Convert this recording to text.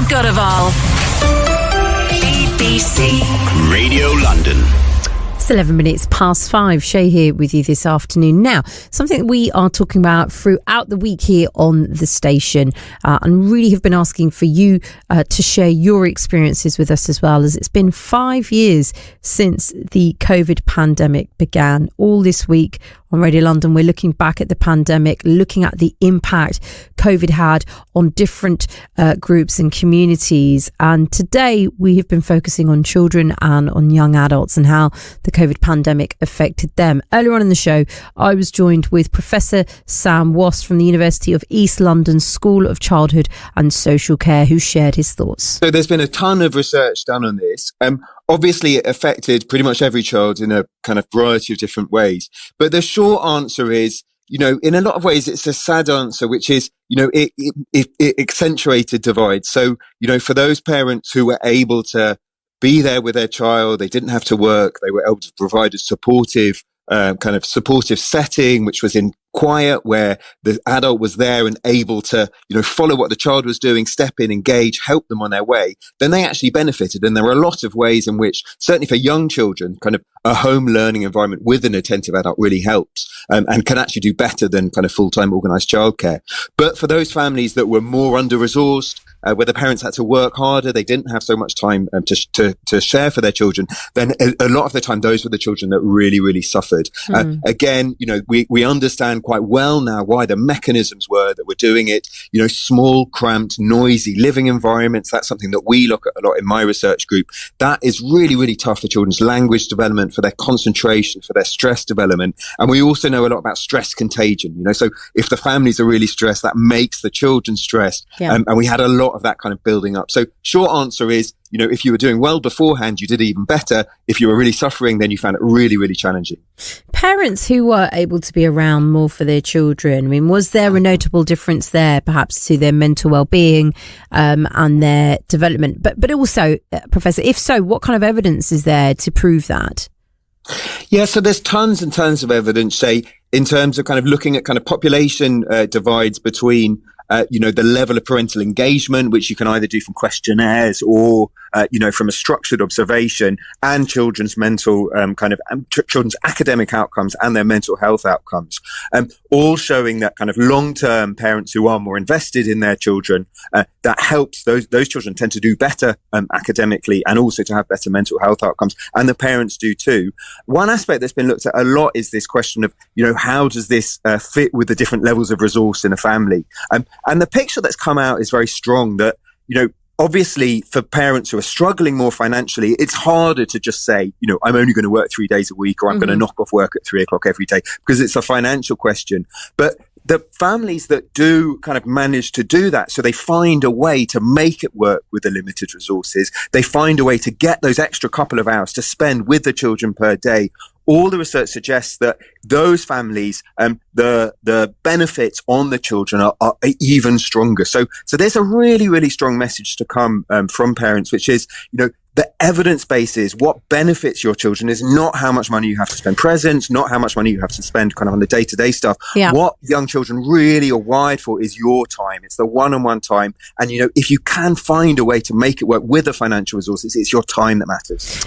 Ghorval. BBC Radio London. It's 11 minutes past 5. Shay here with you this afternoon. Now, something that we are talking about throughout the week here on the station, and really have been asking for you to share your experiences with us as well, as it's been 5 years since the COVID pandemic began. All this week on Radio London, we're looking back at the pandemic, looking at the impact COVID had on different groups and communities. And today we have been focusing on children and on young adults and how the COVID pandemic affected them. Earlier on in the show, I was joined with Professor Sam Wass from the University of East London School of Childhood and Social Care, who shared his thoughts. So there's been a ton of research done on this. Obviously, it affected pretty much every child in a kind of variety of different ways. But the short answer is, in a lot of ways, it's a sad answer, which is, it accentuated divides. So, for those parents who were able to be there with their child, they didn't have to work, they were able to provide a supportive setting, which was in quiet, where the adult was there and able to, follow what the child was doing, step in, engage, help them on their way, then they actually benefited. And there are a lot of ways in which, certainly for young children, kind of a home learning environment with an attentive adult really helps, and can actually do better than kind of full-time organised childcare. But for those families that were more under-resourced, where the parents had to work harder, they didn't have so much time to share for their children, then a lot of the time those were the children that really, really suffered. Again, we understand quite well now why the mechanisms were that were doing it. Small, cramped, noisy living environments. That's something that we look at a lot in my research group. That is really, really tough for children's language development, for their concentration, for their stress development. And we also know a lot about stress contagion. So if the families are really stressed, that makes the children stressed. Yeah. And we had a lot of that kind of building up. So short answer is, if you were doing well beforehand, you did even better. If you were really suffering, then you found it really, really challenging. Parents who were able to be around more for their children, was there a notable difference there, perhaps to their mental well-being and their development? But also, Professor, if so, what kind of evidence is there to prove that? Yeah, so there's tons and tons of evidence, say, in terms of kind of looking at kind of population divides between the level of parental engagement, which you can either do from questionnaires or, from a structured observation, and children's mental children's academic outcomes and their mental health outcomes, all showing that kind of long-term parents who are more invested in their children, that helps those children tend to do better academically and also to have better mental health outcomes, and the parents do too. One aspect that's been looked at a lot is this question of, how does this fit with the different levels of resource in a family? And the picture that's come out is very strong that, obviously for parents who are struggling more financially, it's harder to just say, I'm only going to work 3 days a week, or I'm going to knock off work at 3 o'clock every day, because it's a financial question. But the families that do kind of manage to do that, so they find a way to make it work with the limited resources, they find a way to get those extra couple of hours to spend with the children per day. All the research suggests that those families, the benefits on the children are even stronger. So there's a really, really strong message to come from parents, which is, the evidence base is what benefits your children is not how much money you have to spend presents, not how much money you have to spend kind of on the day-to-day stuff. Yeah. What young children really are wired for is your time. It's the one-on-one time. And, if you can find a way to make it work with the financial resources, it's your time that matters.